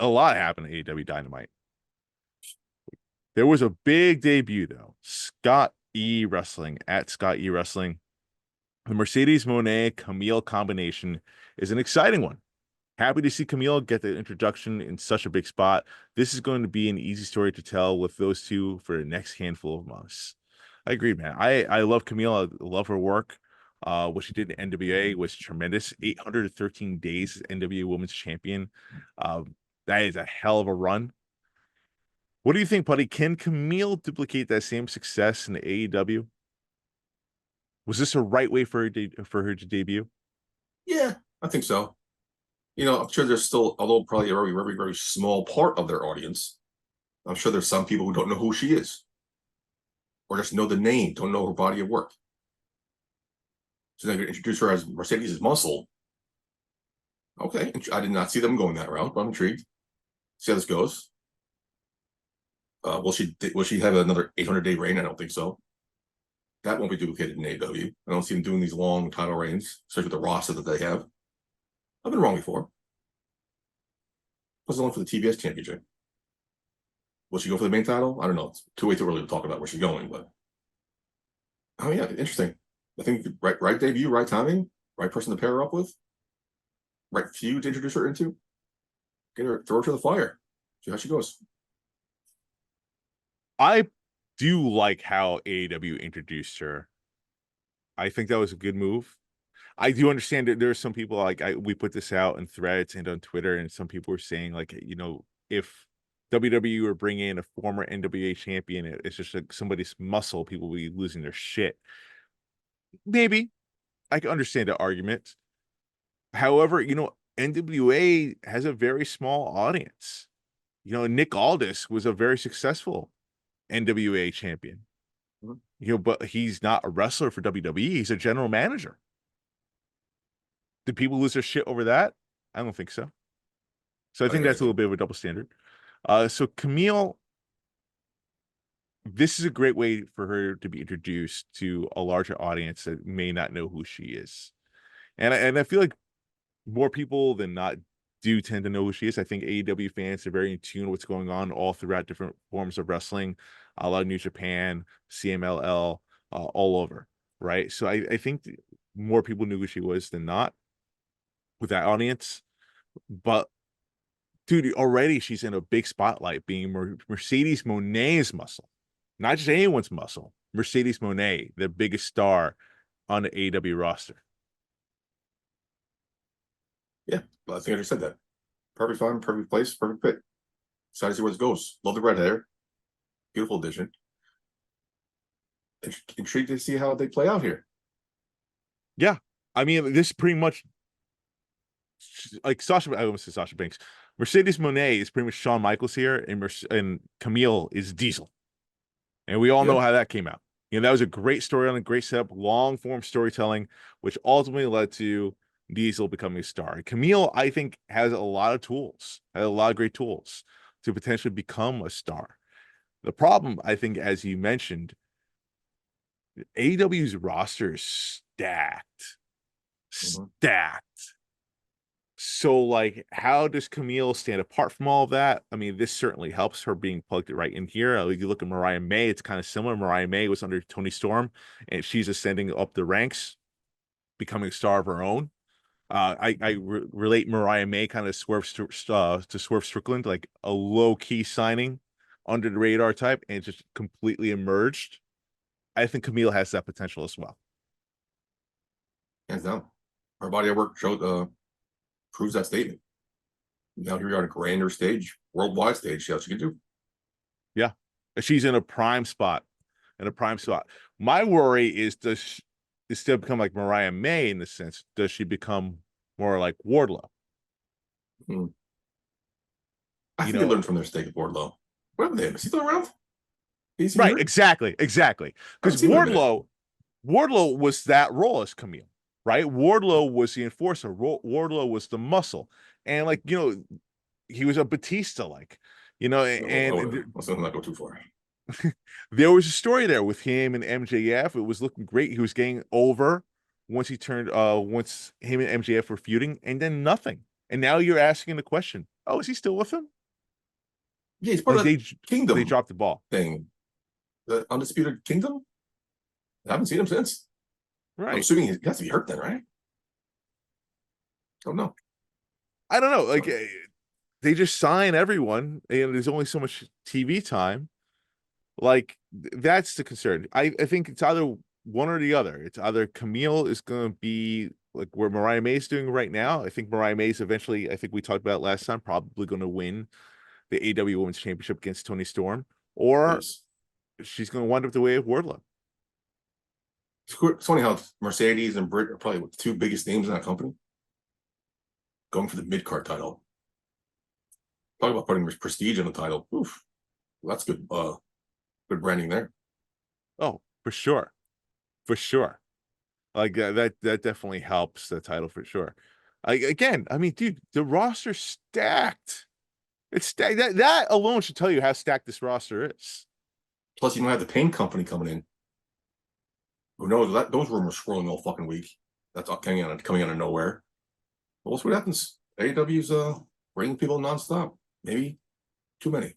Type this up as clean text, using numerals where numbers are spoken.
a lot happened at AEW Dynamite. There was a big debut though. Scott E Wrestling at Scott E Wrestling. The Mercedes Mone Kamille combination is an exciting one. Happy to see Kamille get the introduction in such a big spot. This is going to be an easy story to tell with those two for the next handful of months. I agree, man. I love Kamille. I love her work. What she did in NWA was tremendous. 813 days as NWA Women's Champion. That is a hell of a run. What do you think, Puddy? Can Kamille duplicate that same success in the AEW? Was this a right way for her to debut? Yeah, I think so. I'm sure there's still, although probably a very, very, very small part of their audience, I'm sure there's some people who don't know who she is or just know the name, don't know her body of work. So they're going to introduce her as Mercedes Muscle. Okay, I did not see them going that route, but I'm intrigued. See how this goes. Will she have another 800-day reign? I don't think so. That won't be duplicated in AEW. I don't see them doing these long title reigns, especially with the roster that they have. I've been wrong before. Was only for the TBS championship. Will she go for the main title? I don't know. It's too early to talk about where she's going, but oh yeah, interesting. I think right debut, right timing, right person to pair her up with, right feud to introduce her into. Throw her to the fire. See how she goes. I do like how AEW introduced her. I think that was a good move. I do understand that there are some people we put this out in threads and on Twitter, and some people were saying if WWE were bringing in a former NWA champion, it's just like somebody's muscle, people will be losing their shit. Maybe I can understand the argument. However, NWA has a very small audience. Nick Aldis was a very successful NWA champion. But he's not a wrestler for WWE. He's a general manager. Did people lose their shit over that? I don't think so. So I think that's a little bit of a double standard. So Kamille, this is a great way for her to be introduced to a larger audience that may not know who she is. And I feel like more people than not do tend to know who she is. I think AEW fans are very in tune with what's going on all throughout different forms of wrestling, a lot of New Japan, CMLL, all over, right? So I think more people knew who she was than not with that audience. But dude, already she's in a big spotlight being Mercedes Mone's muscle, not just anyone's muscle. Mercedes Mone, the biggest star on the AEW roster. Yeah, I think I just said that. Perfect time, perfect place, perfect fit. Excited to see where this goes. Love the red hair. Beautiful addition. Intrigued to see how they play out here. Yeah. I mean, this pretty much like I almost said Sasha Banks. Mercedes Mone is pretty much Shawn Michaels here, and Kamille is Diesel. And we all know how that came out. That was a great story on a great setup, long form storytelling, which ultimately led to Diesel becoming a star. Kamille, I think, has a lot of great tools to potentially become a star. The problem, I think, as you mentioned, AEW's roster is stacked. So, how does Kamille stand apart from all of that? I mean, this certainly helps her being plugged right in here. You look at Mariah May, it's kind of similar. Mariah May was under Toni Storm, and she's ascending up the ranks, becoming a star of her own. I relate Mariah May kind of to Swerve Strickland, like a low-key signing, under the radar type, and just completely emerged. I think Kamille has that potential as well. Hands down. Her body of work proves that statement. Now here we are on a grander stage, worldwide stage. See how she can do. Yeah, she's in a prime spot. My worry is, does she still become like Mariah May in the sense? Does she become more like Wardlow? I think they learned from their mistake of Wardlow. What happened to him? Is he still around? Right, hurt? Exactly. Because Wardlow was that role as Kamille, right? Wardlow was the enforcer. Wardlow was the muscle, and he was a Batista, and let's not go too far. There was a story there with him and MJF. It was looking great. He was getting over once him and MJF were feuding, and then nothing. And now you're asking the question, oh, is he still with them? Yeah, he's part Like of the they Kingdom dropped the ball. thing, the Undisputed Kingdom. I haven't seen him since. I'm Right. assuming he has to be hurt then, right? Don't know. I don't know. Like they just sign everyone, and there's only so much TV time. Like that's the concern. I think it's either one or the other. It's either Kamille is going to be like where Mariah May is doing right now. I think Mariah May is eventually, I think we talked about it last time, probably going to win the AEW Women's Championship against Tony Storm, or Yes. she's going to wind up the way of Wardlow. It's funny how Mercedes and Britt are probably the two biggest names in that company going for the mid card title. Talk about putting prestige in the title. Oof, well, that's good. Good branding there. Oh, for sure, for sure. Like that definitely helps the title for sure. Again, I mean, dude, the roster's stacked. It's stacked. That alone should tell you how stacked this roster is. Plus, you don't have the paint company coming in. Who knows? Those rumors swirling all fucking week. That's coming out of nowhere. But we'll see what happens. AEW's bringing people nonstop. Maybe too many.